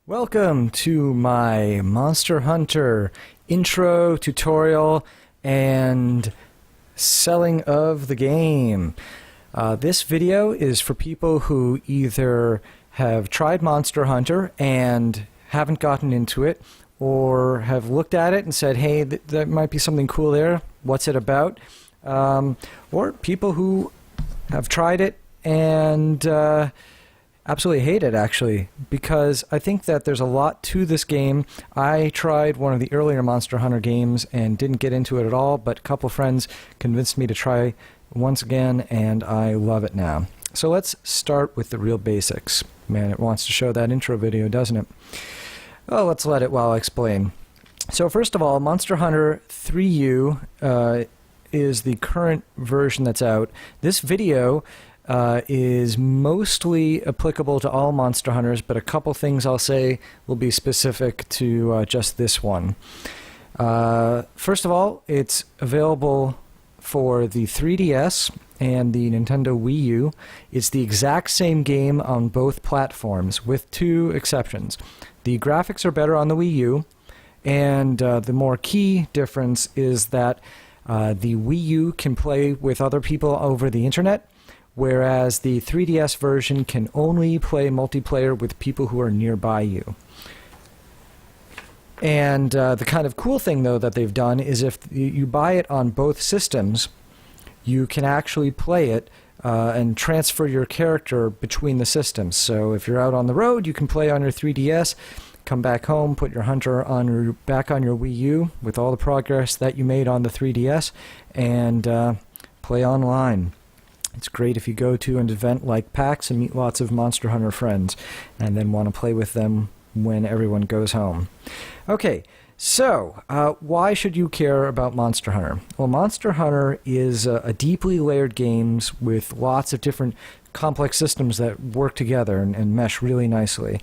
Welcome to my Monster Hunter intro, tutorial, and selling of the game. This video is for people who either have tried Monster Hunter and haven't gotten into it, or have looked at it and said, hey, there might be something cool there, what's it about? Or people who have tried it and absolutely hate it, actually, because I think that there's a lot to this game. I tried one of the earlier Monster Hunter games and didn't get into it at all, but a couple friends convinced me to try once again, and I love it now. So let's start with the real basics. Man, it wants to show that intro video, doesn't it? Well, let's let it while I explain. So first of all, Monster Hunter 3U is the current version that's out. This video is mostly applicable to all Monster Hunters, but a couple things I'll say will be specific to just this one. First of all, it's available for the 3DS and the Nintendo Wii U. It's the exact same game on both platforms, with two exceptions. The graphics are better on the Wii U, and the more key difference is that the Wii U can play with other people over the internet, whereas the 3DS version can only play multiplayer with people who are nearby you. And the kind of cool thing, though, that they've done is if you buy it on both systems, you can actually play it and transfer your character between the systems. So if you're out on the road, you can play on your 3DS, come back home, put your hunter back on your Wii U with all the progress that you made on the 3DS, and play online. It's great if you go to an event like PAX and meet lots of Monster Hunter friends and then want to play with them when everyone goes home. Okay, so why should you care about Monster Hunter? Well, Monster Hunter is a deeply layered game with lots of different complex systems that work together and mesh really nicely.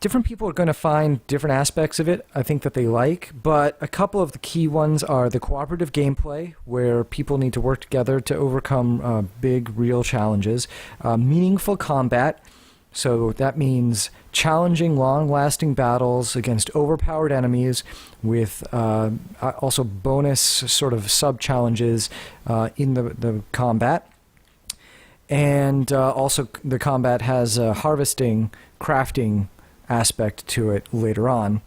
Different people are going to find different aspects of it, I think, that they like, but a couple of the key ones are the cooperative gameplay, where people need to work together to overcome big, real challenges. Meaningful combat, so that means challenging, long-lasting battles against overpowered enemies with also bonus sort of sub-challenges in the combat. And also the combat has harvesting, crafting aspect to it later on.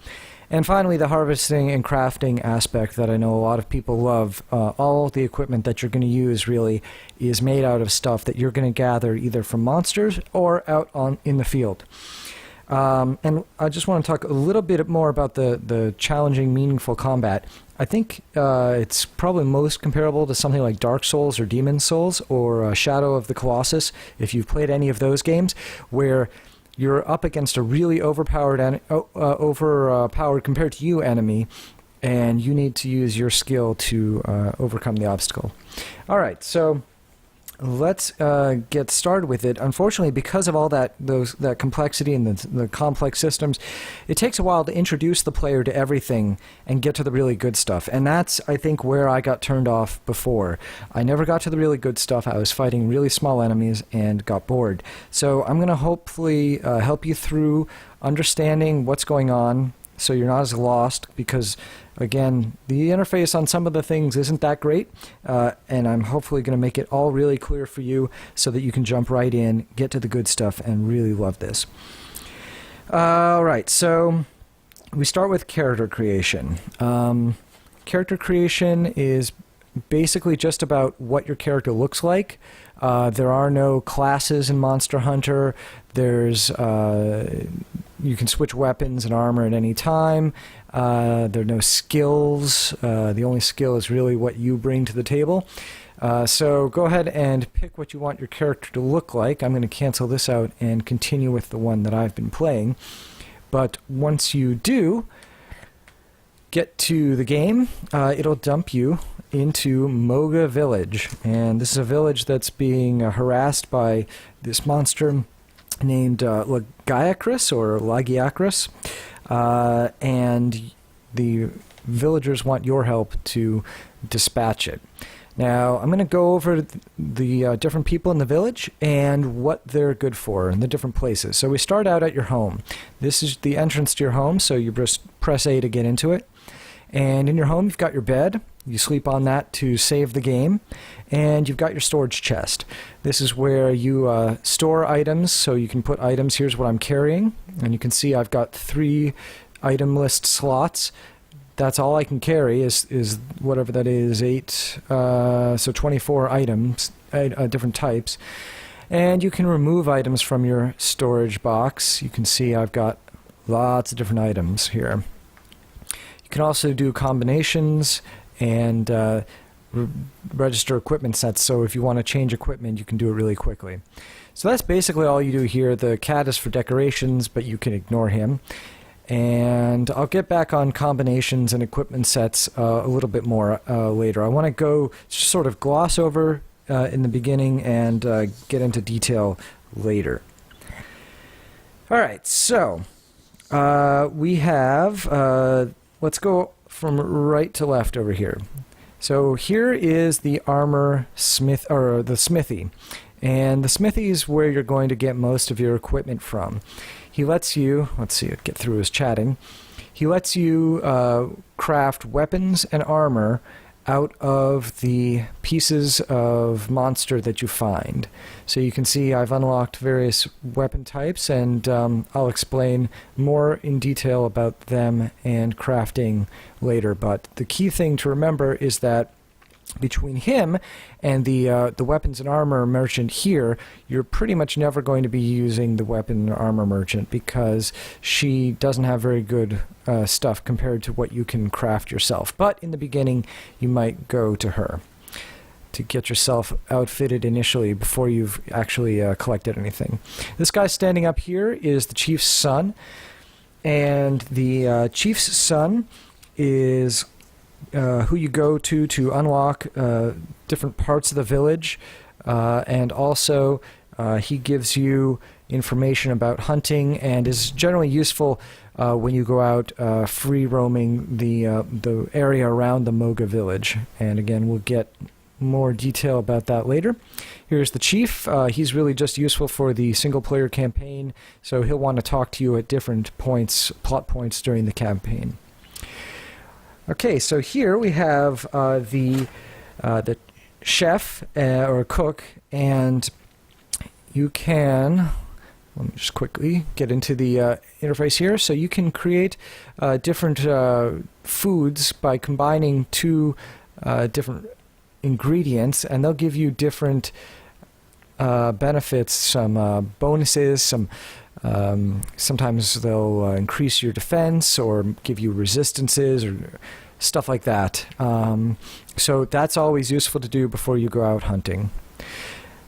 And finally, the harvesting and crafting aspect that I know a lot of people love. All the equipment that you're going to use really is made out of stuff that you're going to gather either from monsters or out in the field. And I just want to talk a little bit more about the challenging, meaningful combat. I think it's probably most comparable to something like Dark Souls or Demon's Souls or Shadow of the Colossus, if you've played any of those games, where you're up against a really overpowered compared to you enemy, and you need to use your skill to overcome the obstacle. All right, so let's get started with it. Unfortunately, because of all that complexity and the complex systems, it takes a while to introduce the player to everything and get to the really good stuff. And that's, I think, where I got turned off before. I never got to the really good stuff. I was fighting really small enemies and got bored. So I'm going to hopefully help you through understanding what's going on, so you're not as lost, because again, the interface on some of the things isn't that great, and I'm hopefully going to make it all really clear for you so that you can jump right in, get to the good stuff, and really love this. Alright, so we start with character creation. Character creation is basically just about what your character looks like. There are no classes in Monster Hunter. You can switch weapons and armor at any time. There are no skills. The only skill is really what you bring to the table. So go ahead and pick what you want your character to look like. I'm going to cancel this out and continue with the one that I've been playing. But once you do get to the game, it'll dump you into Moga Village. And this is a village that's being harassed by this monster named Lagiacrus or Lagiacrus, and the villagers want your help to dispatch it. Now, I'm going to go over the different people in the village and what they're good for in the different places. So we start out at your home. This is the entrance to your home, so you just press A to get into it. And in your home, you've got your bed. You sleep on that to save the game. And you've got your storage chest. This is where you store items, so you can put items. Here's what I'm carrying. And you can see I've got 3 item list slots. That's all I can carry is whatever that is, 8, so 24 items, different types. And you can remove items from your storage box. You can see I've got lots of different items here. You can also do combinations and register equipment sets, so if you want to change equipment, you can do it really quickly. So that's basically all you do here. The cat is for decorations, but you can ignore him. And I'll get back on combinations and equipment sets a little bit more later. I want to go sort of gloss over in the beginning and get into detail later. All right, so we have, let's go from right to left over here. So here is the armor smith, or the smithy. And the smithy is where you're going to get most of your equipment from. He lets you, let's see, get through his chatting. He lets you craft weapons and armor out of the pieces of monster that you find. So you can see I've unlocked various weapon types, and I'll explain more in detail about them and crafting later. But the key thing to remember is that between him and the weapons and armor merchant here, you're pretty much never going to be using the weapon and armor merchant because she doesn't have very good stuff compared to what you can craft yourself. But in the beginning, you might go to her to get yourself outfitted initially before you've actually collected anything. This guy standing up here is the chief's son, and the chief's son is who you go to unlock different parts of the village, and also he gives you information about hunting and is generally useful when you go out free roaming the area around the Moga village. And again, we'll get more detail about that later. Here's the chief. He's really just useful for the single player campaign, so he'll want to talk to you at different points, plot points during the campaign. Okay, so here we have the chef or cook, and you can, let me just quickly get into the interface here. So you can create different foods by combining 2 different ingredients, and they'll give you different benefits, some bonuses, some sometimes they'll increase your defense or give you resistances or stuff like that. So that's always useful to do before you go out hunting.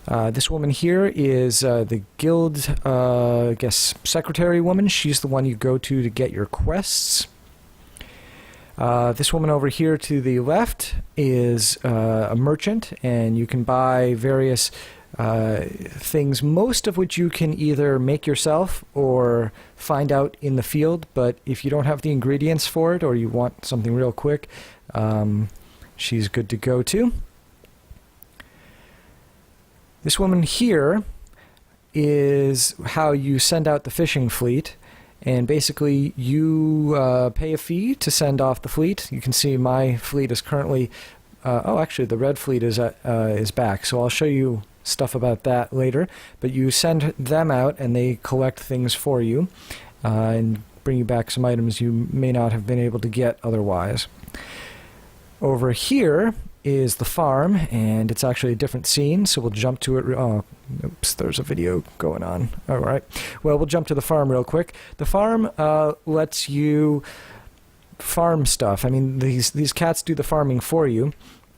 This woman here is the guild, I guess, secretary woman. She's the one you go to get your quests. This woman over here to the left is a merchant, and you can buy various things, most of which you can either make yourself or find out in the field, but if you don't have the ingredients for it or you want something real quick, she's good to go to. This woman here is how you send out the fishing fleet, and basically you pay a fee to send off the fleet. You can see my fleet is currently oh, actually the red fleet is back, so I'll show you stuff about that later. But you send them out and they collect things for you and bring you back some items you may not have been able to get otherwise. Over here is the farm, and it's actually a different scene, so we'll jump to it. Oh, oops, there's a video going on. All right. Well, we'll jump to the farm real quick. The farm lets you farm stuff. I mean, these cats do the farming for you,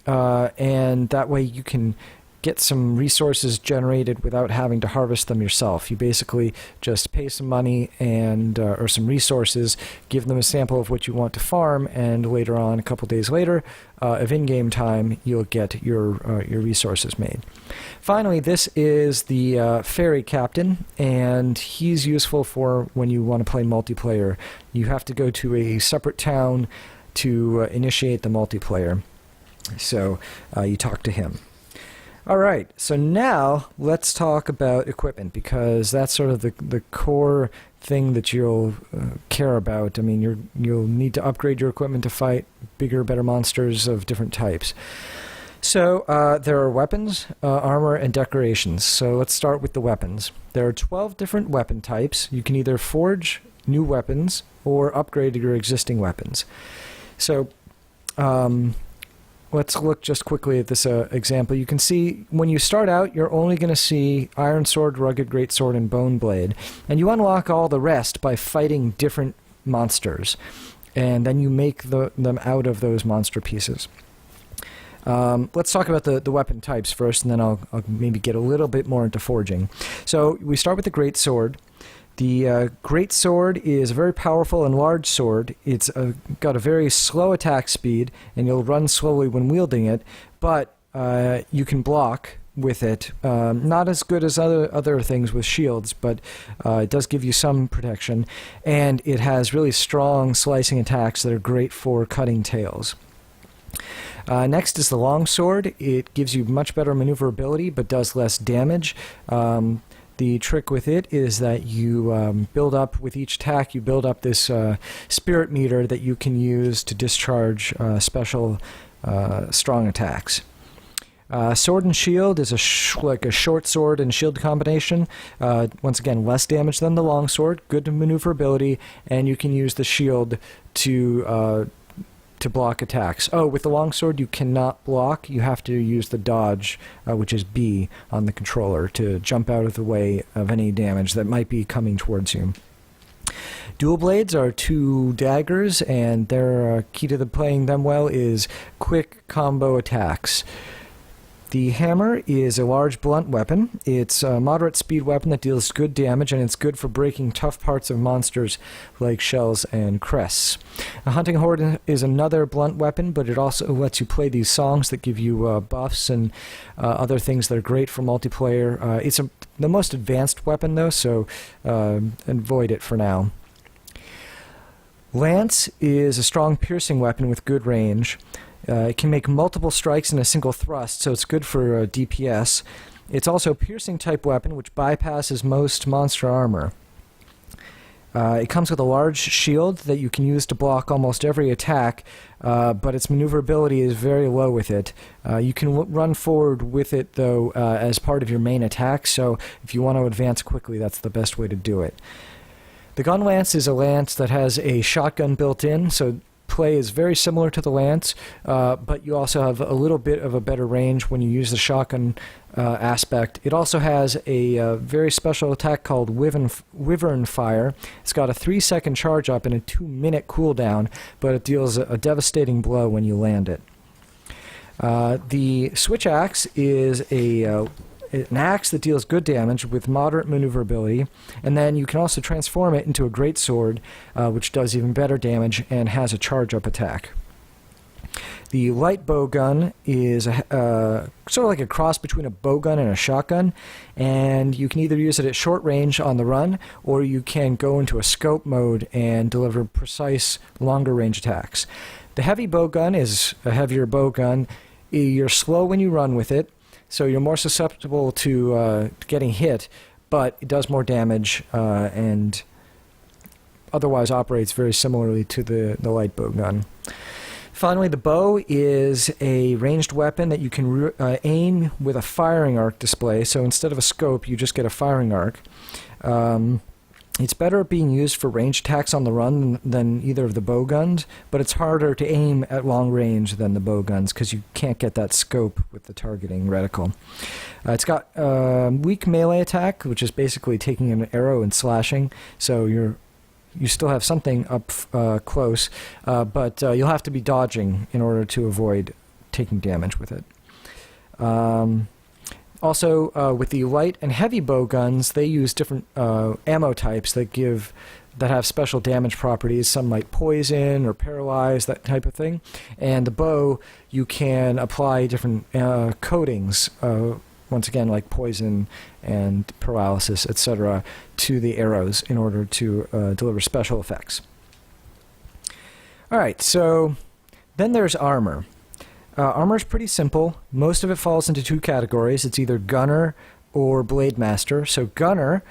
and that way you can get some resources generated without having to harvest them yourself. You basically just pay some money and or some resources, give them a sample of what you want to farm, and later on, a couple days later, of in-game time, you'll get your resources made. Finally, this is the ferry captain, and he's useful for when you want to play multiplayer. You have to go to a separate town to initiate the multiplayer. So you talk to him. All right, so now let's talk about equipment, because that's sort of the core thing that you'll care about. I mean, you'll need to upgrade your equipment to fight bigger, better monsters of different types. So there are weapons, armor, and decorations. So let's start with the weapons. There are 12 different weapon types. You can either forge new weapons or upgrade your existing weapons. So let's look just quickly at this example. You can see when you start out, you're only going to see Iron Sword, Rugged Greatsword, and Bone Blade. And you unlock all the rest by fighting different monsters. And then you make them out of those monster pieces. Let's talk about the weapon types first, and then I'll maybe get a little bit more into forging. So we start with the Greatsword. The Great Sword is a very powerful and large sword. It's got a very slow attack speed, and you'll run slowly when wielding it, but you can block with it. Not as good as other things with shields, but it does give you some protection, and it has really strong slicing attacks that are great for cutting tails. Next is the Longsword. It gives you much better maneuverability, but does less damage. The trick with it is that you build up, with each attack, you build up this spirit meter that you can use to discharge special strong attacks. Sword and Shield is like a short sword and shield combination. Once again, less damage than the Longsword, good maneuverability, and you can use the shield to block attacks. Oh, with the Longsword you cannot block. You have to use the dodge, which is B, on the controller to jump out of the way of any damage that might be coming towards you. Dual Blades are two daggers, and their key to playing them well is quick combo attacks. The Hammer is a large blunt weapon. It's a moderate speed weapon that deals good damage, and it's good for breaking tough parts of monsters like shells and crests. A Hunting Horn is another blunt weapon, but it also lets you play these songs that give you buffs and other things that are great for multiplayer. It's the most advanced weapon, though, so avoid it for now. Lance is a strong piercing weapon with good range. It can make multiple strikes in a single thrust, so it's good for DPS. It's also a piercing type weapon, which bypasses most monster armor. It comes with a large shield that you can use to block almost every attack, but its maneuverability is very low with it. You can run forward with it, though, as part of your main attack, so if you want to advance quickly, that's the best way to do it. The Gun Lance is a lance that has a shotgun built in, so play is very similar to the lance, but you also have a little bit of a better range when you use the shotgun aspect. It also has a very special attack called Wyvern Fire. It's got a 3-second charge up and a 2-minute cooldown, but it deals a devastating blow when you land it. The Switch Axe is an axe that deals good damage with moderate maneuverability, and then you can also transform it into a great sword, which does even better damage and has a charge-up attack. The light bow gun is sort of like a cross between a bow gun and a shotgun, and you can either use it at short range on the run, or you can go into a scope mode and deliver precise, longer range attacks. The heavy bow gun is a heavier bow gun. You're slow when you run with it, so you're more susceptible to getting hit, but it does more damage and otherwise operates very similarly to the light bow gun. Finally, the bow is a ranged weapon that you can aim with a firing arc display, so instead of a scope, you just get a firing arc. It's better at being used for ranged attacks on the run than either of the bow guns, but it's harder to aim at long range than the bow guns because you can't get that scope with the targeting reticle. It's got weak melee attack, which is basically taking an arrow and slashing, so you still have something up close, but you'll have to be dodging in order to avoid taking damage with it. Also, with the light and heavy bow guns, they use different ammo types that have special damage properties. Some like poison or paralyze, that type of thing. And the bow, you can apply different coatings, once again, like poison and paralysis, etc., to the arrows in order to deliver special effects. Alright, so then there's armor. Armor is pretty simple. Most of it falls into two categories. It's either Gunner or Blade Master. So Gunner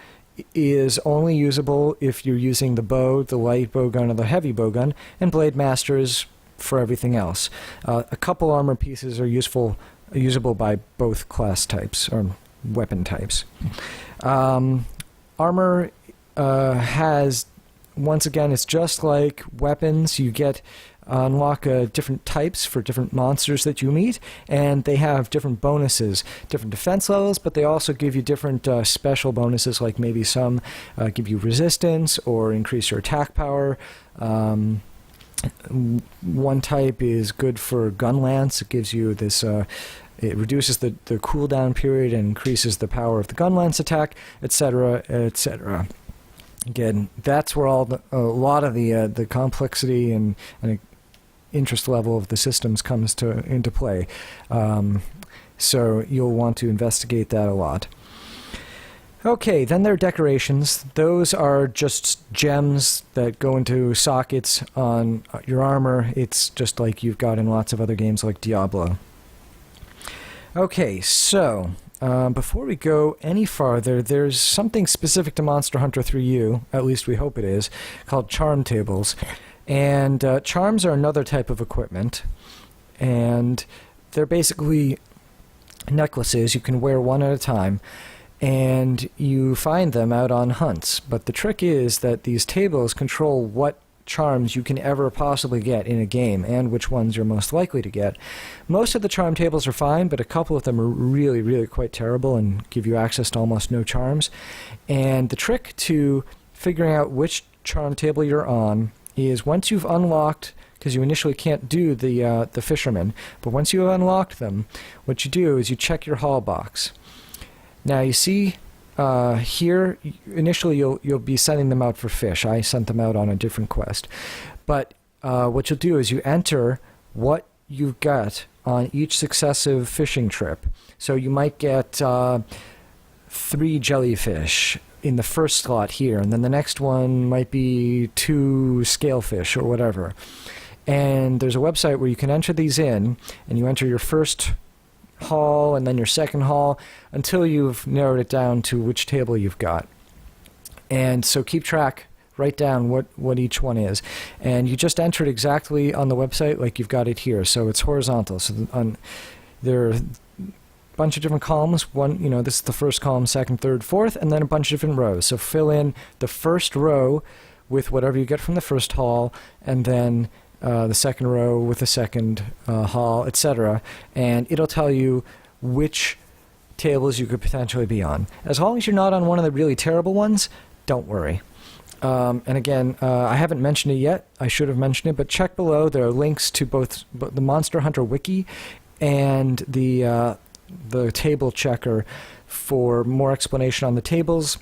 is only usable if you're using the bow, the light bow gun, or the heavy bow gun, and Blade Master is for everything else. A couple armor pieces are usable by both class types or weapon types. Armor has, once again, it's just like weapons. You get unlock different types for different monsters that you meet, and they have different bonuses, different defense levels, but they also give you different special bonuses, like maybe some give you resistance or increase your attack power. One type is good for gun lance. It gives you this it reduces the cooldown period and increases the power of the gun lance attack, etc., etc. Again, that's where a lot of the complexity and interest level of the systems comes into play. So you'll want to investigate that a lot. Okay, then there are decorations. Those are just gems that go into sockets on your armor. It's just like you've got in lots of other games like Diablo. Okay, so before we go any farther, there's something specific to Monster Hunter 3U, at least we hope it is, called charm tables. And charms are another type of equipment, and they're basically necklaces. You can wear one at a time, and you find them out on hunts. But the trick is that these tables control what charms you can ever possibly get in a game, and which ones you're most likely to get. Most of the charm tables are fine, but a couple of them are really, really quite terrible and give you access to almost no charms. And the trick to figuring out which charm table you're on is, once you've unlocked, because you initially can't do the fisherman, but once you have unlocked them, what you do is you check your haul box. Now you see here, initially you'll be sending them out for fish. I sent them out on a different quest. But what you'll do is you enter what you've got on each successive fishing trip. So you might get 3 jellyfish in the first slot here, and then the next one might be 2 scalefish or whatever. And there's a website where you can enter these in, and you enter your first haul and then your second haul until you've narrowed it down to which table you've got. And so keep track, write down what each one is. And you just enter it exactly on the website like you've got it here. So it's horizontal. So there are bunch of different columns. One, this is the first column, second, third, fourth, and then a bunch of different rows. So fill in the first row with whatever you get from the first haul, and then the second row with the second haul, etc. And it'll tell you which tables you could potentially be on. As long as you're not on one of the really terrible ones, don't worry. And again, I haven't mentioned it yet. I should have mentioned it, but check below. There are links to both the Monster Hunter Wiki and the table checker for more explanation on the tables,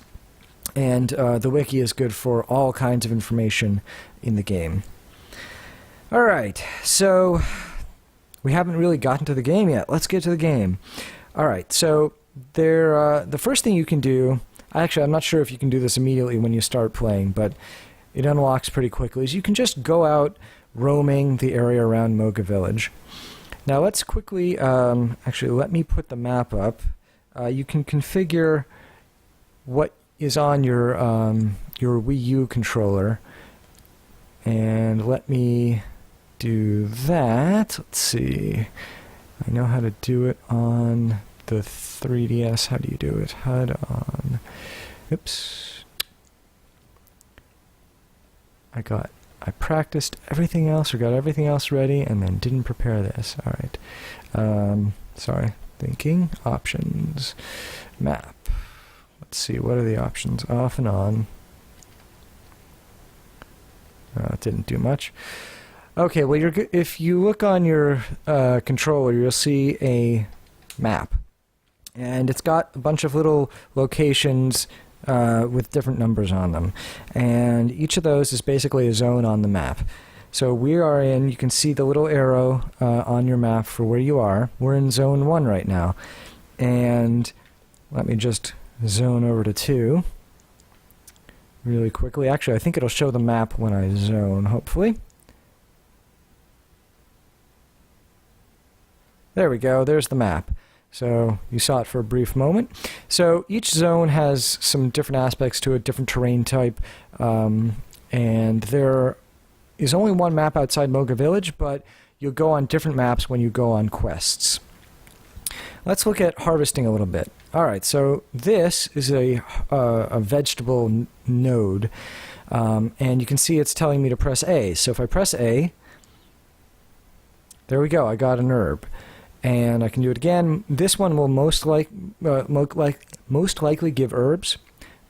and the wiki is good for all kinds of information in the game. Alright, so we haven't really gotten to the game yet. Let's get to the game. Alright, so the first thing you can do, actually I'm not sure if you can do this immediately when you start playing, but it unlocks pretty quickly, is you can just go out roaming the area around Moga Village. Now let's quickly, actually let me put the map up. You can configure what is on your Wii U controller, and let me do that. Let's see. I know how to do it on the 3DS. How do you do it? HUD on. Oops. I practiced everything else, or got everything else ready, and then didn't prepare this. Alright. Sorry. Thinking. Options. Map. Let's see. What are the options? Off and on. It didn't do much. Okay, well, if you look on your controller, you'll see a map. And it's got a bunch of little locations with different numbers on them. And each of those is basically a zone on the map. So we are in, you can see the little arrow on your map for where you are. We're in Zone 1 right now. And let me just zone over to 2 really quickly. Actually, I think it'll show the map when I zone, hopefully. There we go, there's the map. So you saw it for a brief moment. So each zone has some different aspects to it, different terrain type, and there is only one map outside Moga Village, but you'll go on different maps when you go on quests. Let's look at harvesting a little bit. Alright, so this is a vegetable node, and you can see it's telling me to press A. So if I press A, there we go, I got an herb. And I can do it again. This one will most likely give herbs,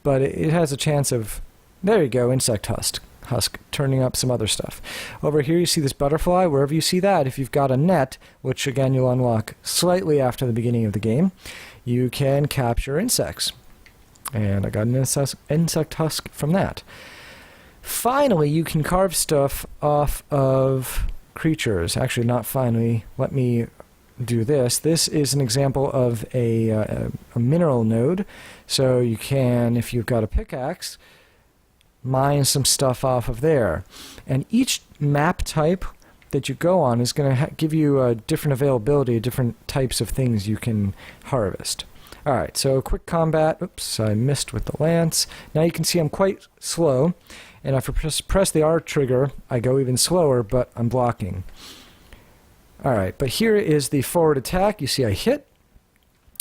but it has a chance of, there you go, insect husk, turning up some other stuff. Over here you see this butterfly. Wherever you see that, if you've got a net, which again you'll unlock slightly after the beginning of the game, you can capture insects. And I got an insect husk from that. Finally, you can carve stuff off of creatures. Actually, not finally. Let me do this. This is an example of a mineral node. So you can, if you've got a pickaxe, mine some stuff off of there. And each map type that you go on is going to give you a different availability, different types of things you can harvest. Alright, so quick combat. Oops, I missed with the lance. Now you can see I'm quite slow, and if I press the R trigger, I go even slower, but I'm blocking. Alright, but here is the forward attack. You see I hit,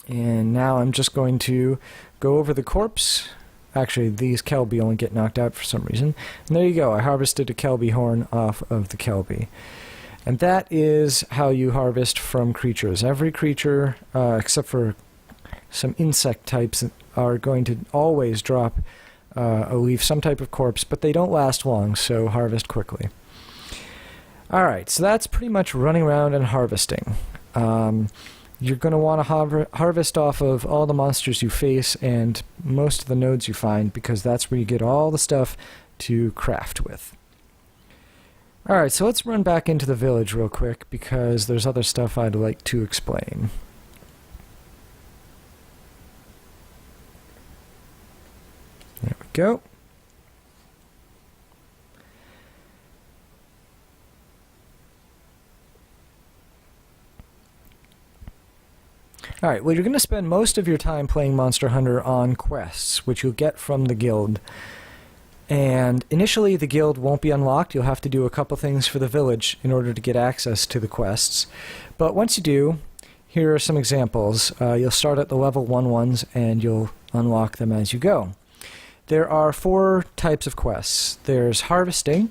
and now I'm just going to go over the corpse. Actually, these Kelby only get knocked out for some reason. And there you go, I harvested a Kelby horn off of the Kelby. And that is how you harvest from creatures. Every creature, except for some insect types, are going to always drop leave some type of corpse, but they don't last long, so harvest quickly. Alright, so that's pretty much running around and harvesting. You're going to want to harvest off of all the monsters you face and most of the nodes you find, because that's where you get all the stuff to craft with. Alright, so let's run back into the village real quick, because there's other stuff I'd like to explain. There we go. Alright, well, you're going to spend most of your time playing Monster Hunter on quests, which you'll get from the guild. And initially the guild won't be unlocked. You'll have to do a couple things for the village in order to get access to the quests. But once you do, here are some examples. You'll start at the level 1 ones, and you'll unlock them as you go. There are 4 types of quests. There's harvesting,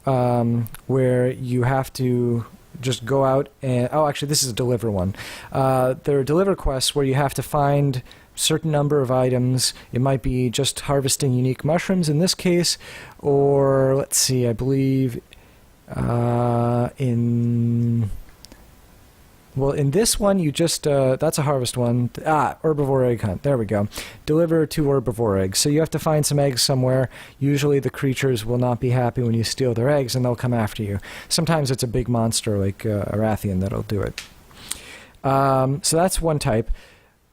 where you have to just go out and... Oh, actually, this is a deliver one. There are deliver quests where you have to find a certain number of items. It might be just harvesting unique mushrooms in this case, or, let's see, I believe in this one, you just, that's a harvest one. Herbivore egg hunt. There we go. Deliver 2 herbivore eggs. So you have to find some eggs somewhere. Usually the creatures will not be happy when you steal their eggs, and they'll come after you. Sometimes it's a big monster like a Rathian that'll do it. So that's one type.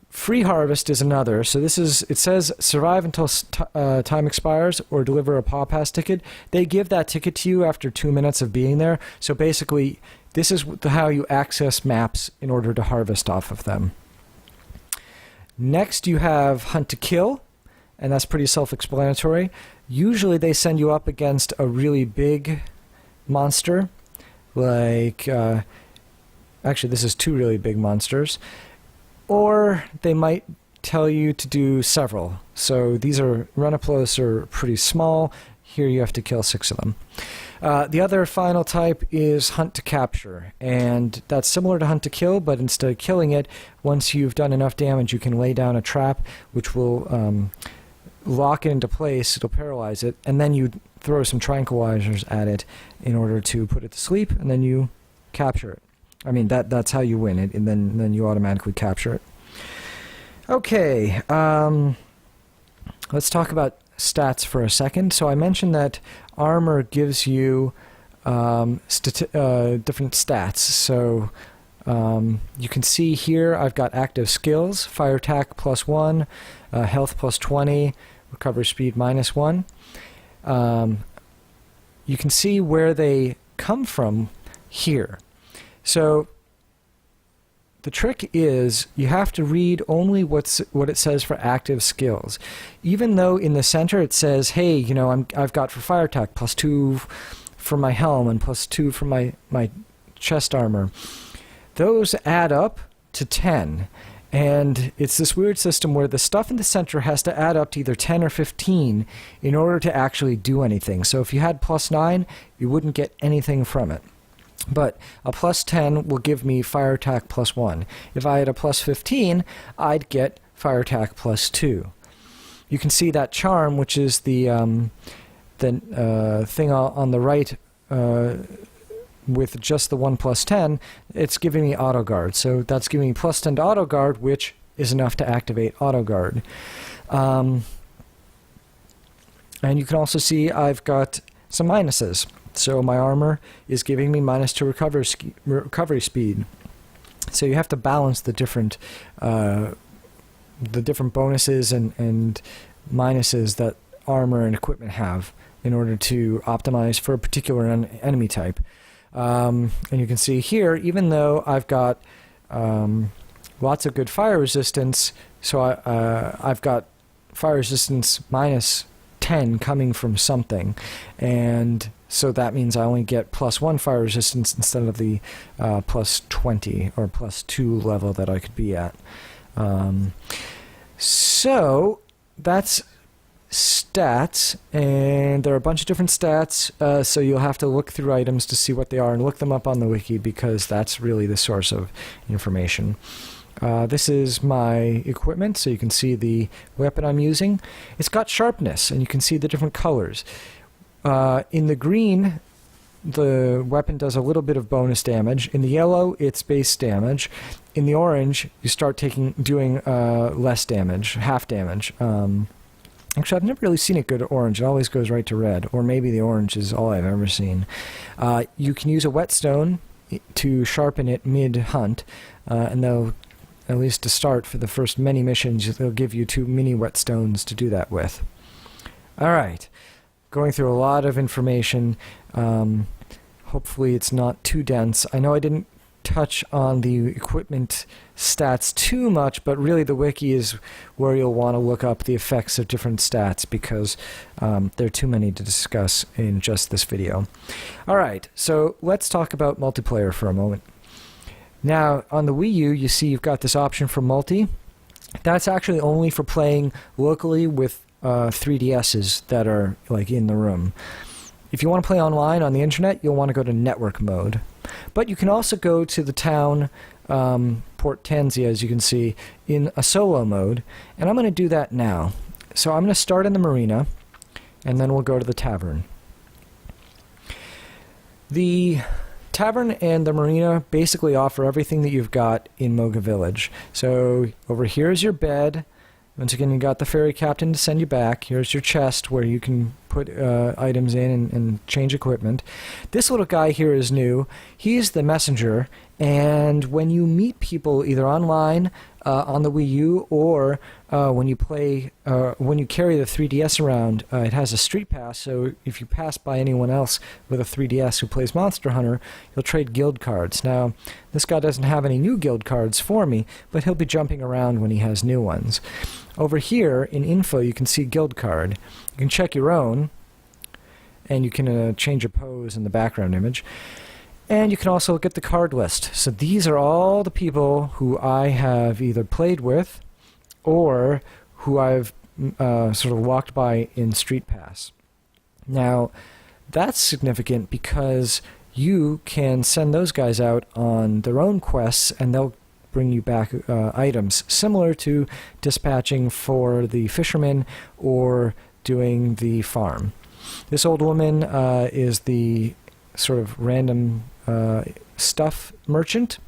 Free harvest is another. So this is, it says survive until time expires or deliver a paw pass ticket. They give that ticket to you after 2 minutes of being there. So basically, this is how you access maps in order to harvest off of them. Next, you have Hunt to Kill, and that's pretty self-explanatory. Usually they send you up against a really big monster, like... actually, this is 2 really big monsters. Or they might tell you to do several. So these are... Runaplos are pretty small. Here you have to kill 6 of them. The other final type is Hunt to Capture, and that's similar to Hunt to Kill, but instead of killing it, once you've done enough damage, you can lay down a trap which will lock it into place, it'll paralyze it, and then you throw some tranquilizers at it in order to put it to sleep, and then you capture it. I mean, that's how you win it, and then you automatically capture it. Okay, let's talk about stats for a second. So I mentioned that armor gives you different stats. So you can see here I've got active skills, fire attack +1, health +20, recovery speed -1. You can see where they come from here. So the trick is you have to read only what it says for active skills. Even though in the center it says, hey, you know, I've got for fire attack +2 for my helm and +2 for my chest armor. Those add up to 10. And it's this weird system where the stuff in the center has to add up to either 10 or 15 in order to actually do anything. So if you had +9, you wouldn't get anything from it. But a +10 will give me fire attack +1. If I had a +15, I'd get fire attack +2. You can see that charm, which is the thing on the right with just the 1 +10, it's giving me auto guard. So that's giving me +10 to auto guard, which is enough to activate auto guard. And you can also see I've got some minuses. So my armor is giving me -2 recovery speed. So you have to balance the different bonuses and minuses that armor and equipment have in order to optimize for a particular enemy type. And you can see here, even though I've got lots of good fire resistance, so I've got fire resistance -10 coming from something, and so that means I only get +1 fire resistance instead of the +20 or +2 level that I could be at. So that's stats, and there are a bunch of different stats, so you'll have to look through items to see what they are and look them up on the wiki, because that's really the source of information. This is my equipment, so you can see the weapon I'm using. It's got sharpness, and you can see the different colors. In the green, the weapon does a little bit of bonus damage. In the yellow, it's base damage. In the orange, you start doing less damage, half damage. Actually, I've never really seen it go to orange. It always goes right to red, or maybe the orange is all I've ever seen. You can use a whetstone to sharpen it mid-hunt, and they'll, at least to start for the first many missions, they'll give you 2 mini whetstones to do that with. Alright, going through a lot of information. Hopefully it's not too dense. I know I didn't touch on the equipment stats too much, but really the wiki is where you'll want to look up the effects of different stats, because there are too many to discuss in just this video. Alright, so let's talk about multiplayer for a moment. Now, on the Wii U, you see you've got this option for multi. That's actually only for playing locally with 3DSs that are like in the room. If you want to play online on the internet, you'll want to go to network mode. But you can also go to the town, Port Tanzia, as you can see, in a solo mode, and I'm going to do that now. So I'm going to start in the Marina, and then we'll go to the Tavern. The Tavern and the Marina basically offer everything that you've got in Moga Village. So over here is your bed. Once again, you got the ferry captain to send you back. Here's your chest where you can put items in and change equipment. This little guy here is new. He's the messenger, and when you meet people either online on the Wii U or when you carry the 3DS around, it has a street pass, so if you pass by anyone else with a 3DS who plays Monster Hunter, you'll trade guild cards. Now, this guy doesn't have any new guild cards for me, but he'll be jumping around when he has new ones. Over here in info, you can see guild card. You can check your own, and you can change your pose in the background image. And you can also look at the card list. So these are all the people who I have either played with or who I've sort of walked by in Street Pass. Now, that's significant because you can send those guys out on their own quests, and they'll bring you back items, similar to dispatching for the fishermen or doing the farm. This old woman is the sort of random stuff merchant.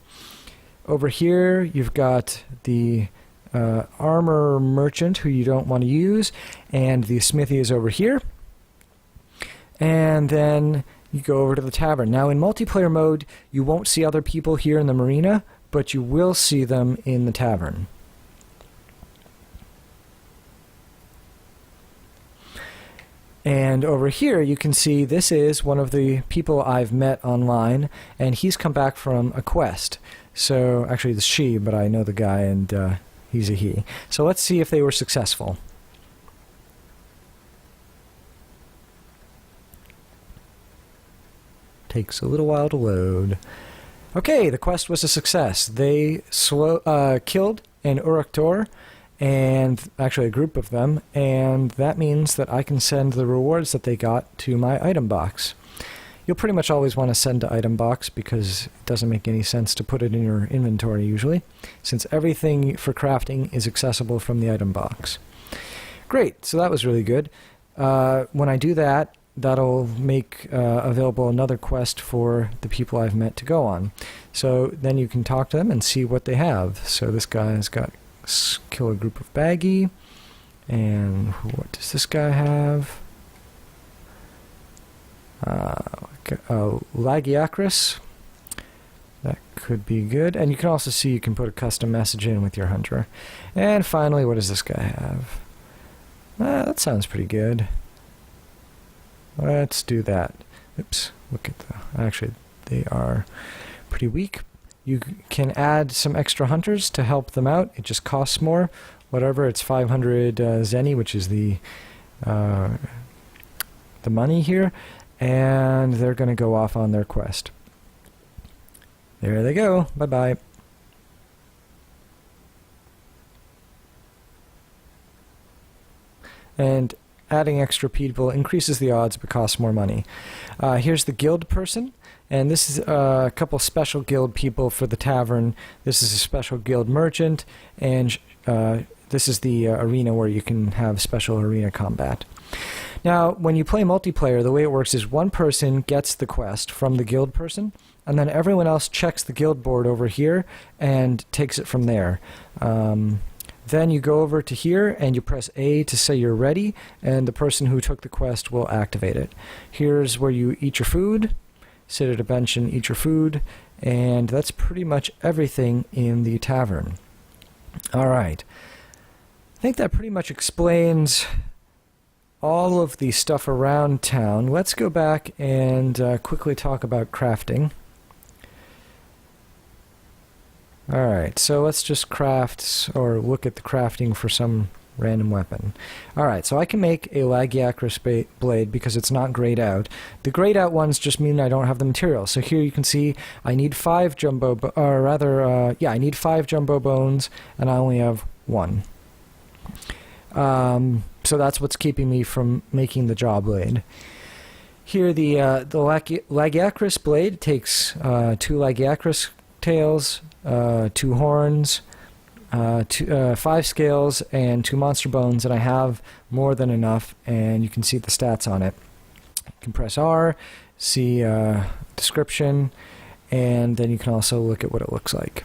Over here you've got the armor merchant who you don't want to use, and the smithy is over here. And then you go over to the tavern. Now in multiplayer mode you won't see other people here in the marina, but you will see them in the tavern. And over here, you can see this is one of the people I've met online, and he's come back from a quest. So, actually, it's she, but I know the guy, and he's a he. So let's see if they were successful. Takes a little while to load. Okay, the quest was a success. They killed an Uruk-tor, and actually a group of them, and that means that I can send the rewards that they got to my item box. You'll pretty much always want to send to item box because it doesn't make any sense to put it in your inventory usually, since everything for crafting is accessible from the item box. Great, so that was really good. When I do that, that'll make available another quest for the people I've met to go on. So then you can talk to them and see what they have. So this guy's got kill a group of baggy, and what does this guy have? Lagiacris. That could be good. And you can also see you can put a custom message in with your hunter. And finally, what does this guy have? That sounds pretty good. Let's do that. Oops, look at actually, they are pretty weak. You can add some extra hunters to help them out. It just costs more. Whatever, it's 500 zenny, which is the money here. And they're going to go off on their quest. There they go. Bye-bye. And adding extra people increases the odds but costs more money. Here's the guild person, and this is a couple special guild people for the tavern. This is a special guild merchant, and this is the arena where you can have special arena combat. Now, when you play multiplayer, the way it works is one person gets the quest from the guild person, and then everyone else checks the guild board over here and takes it from there. Then you go over to here and you press A to say you're ready, and the person who took the quest will activate it. Here's where you eat your food, sit at a bench and eat your food, and that's pretty much everything in the tavern. Alright, I think that pretty much explains all of the stuff around town. Let's go back and quickly talk about crafting. Alright, so let's just craft, or look at the crafting for some random weapon. Alright, so I can make a Lagiacris blade because it's not grayed out. The grayed out ones just mean I don't have the material. So here you can see I need 5 jumbo, I need 5 jumbo bones, and I only have 1. So that's what's keeping me from making the jaw blade. Here the Lagiacris blade takes 2 Lagiacris tails, 2 horns, 5 scales, and 2 monster bones, and I have more than enough, and you can see the stats on it. You can press R, see description, and then you can also look at what it looks like.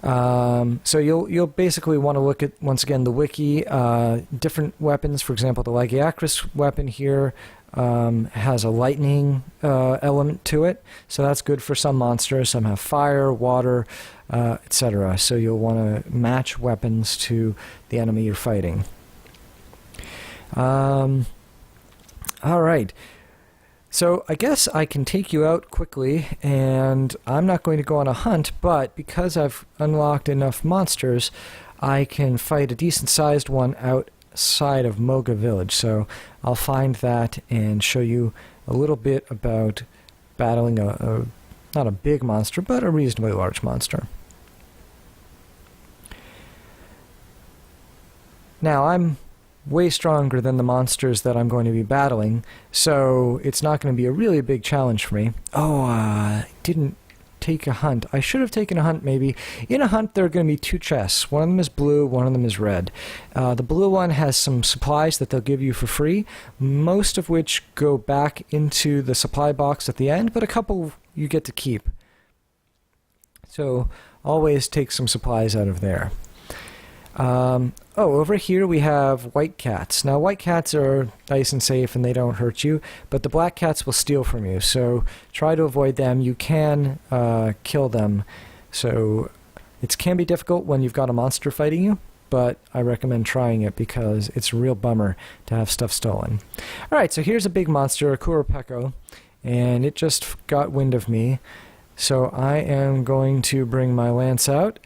So you'll basically want to look at, once again, the wiki, different weapons. For example, the Lagiacris weapon here has a lightning element to it, so that's good for some monsters. Some have fire, water, etc. So you'll want to match weapons to the enemy you're fighting. Alright. So I guess I can take you out quickly, and I'm not going to go on a hunt, but because I've unlocked enough monsters, I can fight a decent-sized one outside of Moga Village. So I'll find that and show you a little bit about battling not a big monster, but a reasonably large monster. Now, I'm way stronger than the monsters that I'm going to be battling, so it's not going to be a really big challenge for me. Oh, I didn't take a hunt. I should have taken a hunt, maybe. In a hunt, there are going to be 2 chests. One of them is blue, one of them is red. The blue one has some supplies that they'll give you for free, most of which go back into the supply box at the end, but a couple you get to keep. So always take some supplies out of there. Over here we have white cats. Now, white cats are nice and safe and they don't hurt you, but the black cats will steal from you, so try to avoid them. You can kill them, so it can be difficult when you've got a monster fighting you. but I recommend trying it because it's a real bummer to have stuff stolen. Alright, so here's a big monster, a Kurapeko, and it just got wind of me. So I am going to bring my lance out,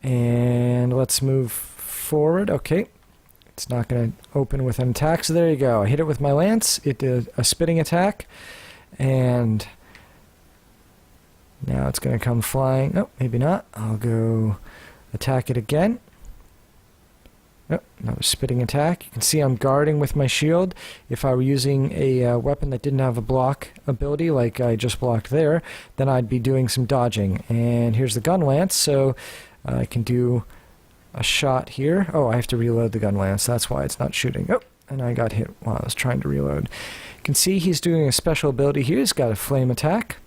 and let's move forward. Okay, it's not going to open with an attack, so there you go. I hit it with my lance, it did a spitting attack, and now it's going to come flying. Oh, maybe not. I'll go attack it again. Oh, another spitting attack. You can see I'm guarding with my shield. If I were using a weapon that didn't have a block ability, like I just blocked there, then I'd be doing some dodging. And here's the gun lance, so I can do a shot here. Oh, I have to reload the gun lance. That's why it's not shooting. Oh, and I got hit while I was trying to reload. You can see he's doing a special ability here. He's got a flame attack.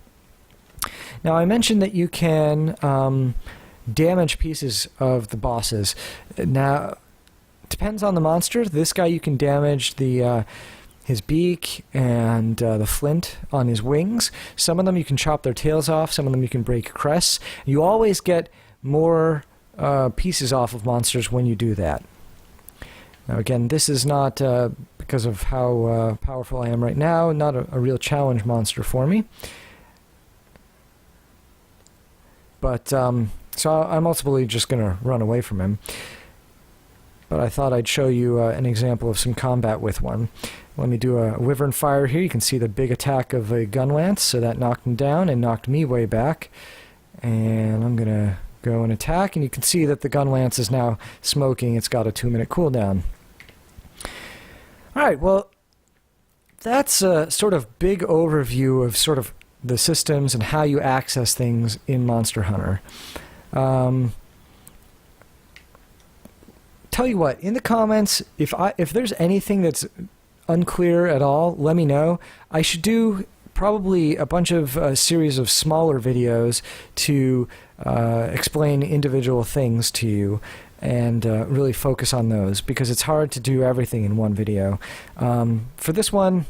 Now, I mentioned that you can damage pieces of the bosses. Now, depends on the monster. This guy, you can damage the his beak and the flint on his wings. Some of them you can chop their tails off. Some of them you can break crests. You always get more pieces off of monsters when you do that. Now, again, this is not, because of how powerful I am right now, not a real challenge monster for me. But, so I'm ultimately just going to run away from him. But I thought I'd show you an example of some combat with one. Let me do a wyvern fire here. You can see the big attack of a gun lance, so that knocked him down and knocked me way back. And I'm going to go and attack, and you can see that the gun lance is now smoking. It's got a 2-minute cooldown. Alright, well, that's a sort of big overview of sort of the systems and how you access things in Monster Hunter. Tell you what, in the comments, if there's anything that's unclear at all, let me know. I should do probably a bunch of series of smaller videos to explain individual things to you and really focus on those, because it's hard to do everything in one video. For this one,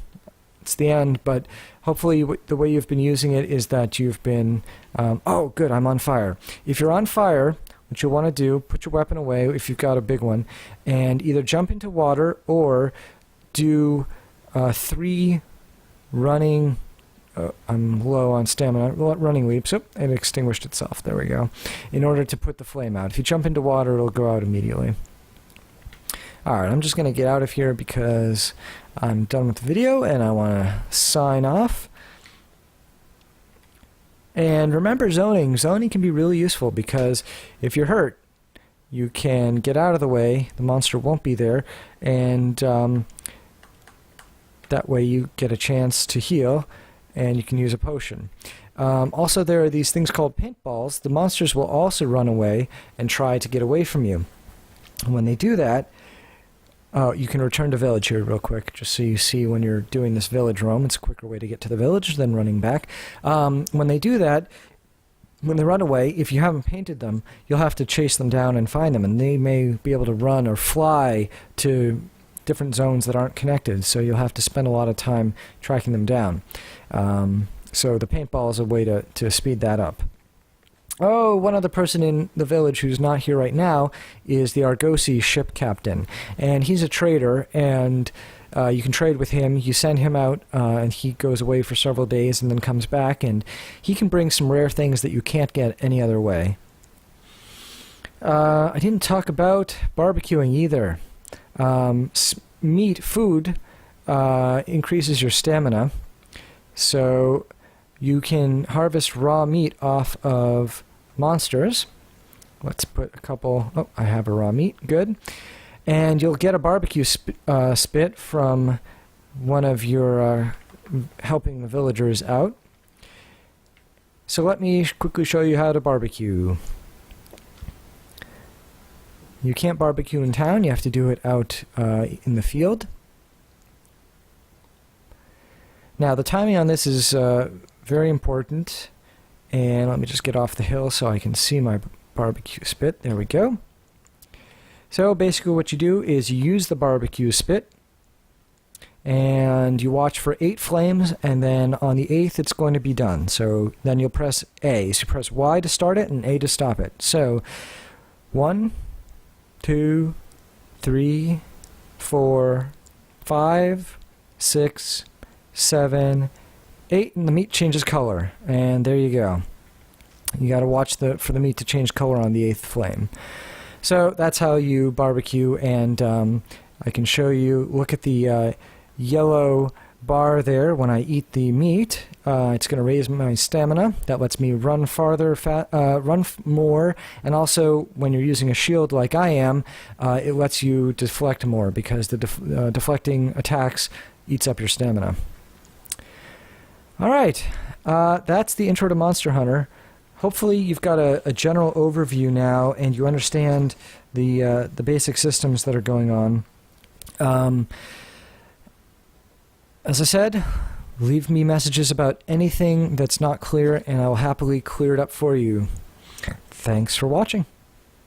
it's the end, but hopefully the way you've been using it is that you've been... oh, good, I'm on fire. If you're on fire, what you'll want to do, put your weapon away if you've got a big one, and either jump into water or do 3 running... I'm low on stamina. Running leaps. Oh, it extinguished itself. There we go. In order to put the flame out. If you jump into water, it'll go out immediately. Alright, I'm just going to get out of here because I'm done with the video and I want to sign off. And remember zoning. Zoning can be really useful because if you're hurt, you can get out of the way. The monster won't be there. And that way you get a chance to heal. And you can use a potion. Also, there are these things called paintballs. The monsters will also run away and try to get away from you. And when they do that, you can return to village here real quick, just so you see when you're doing this village roam. It's a quicker way to get to the village than running back. When they do that, when they run away, if you haven't painted them, you'll have to chase them down and find them. And they may be able to run or fly to different zones that aren't connected, so you'll have to spend a lot of time tracking them down. So the paintball is a way to speed that up. Oh, one other person in the village who's not here right now is the Argosy ship captain, and he's a trader, and you can trade with him. You send him out, and he goes away for several days and then comes back, and he can bring some rare things that you can't get any other way. I didn't talk about barbecuing either. Food increases your stamina, so you can harvest raw meat off of monsters. Let's put a couple... Oh, I have a raw meat. Good. And you'll get a barbecue spit from one of your helping the villagers out. So let me quickly show you how to barbecue. You can't barbecue in town, you have to do it out in the field. Now the timing on this is very important, and let me just get off the hill so I can see my barbecue spit. There we go. So basically what you do is you use the barbecue spit, and you watch for 8 flames, and then on the 8th it's going to be done. So then you'll press A. So you press Y to start it and A to stop it. So 1, 2, 3, 4, 5, 6, 7, 8, and the meat changes color. And there you go. You got to watch for the meat to change color on the 8th flame. So that's how you barbecue, and I can show you. Look at the yellow bar there. When I eat the meat, it's going to raise my stamina. That lets me run farther, run more, and also when you're using a shield like I am, it lets you deflect more because the deflecting attacks eats up your stamina. All right, that's the intro to Monster Hunter. Hopefully you've got a general overview now, and you understand the basic systems that are going on. As I said, leave me messages about anything that's not clear, and I will happily clear it up for you. Thanks for watching.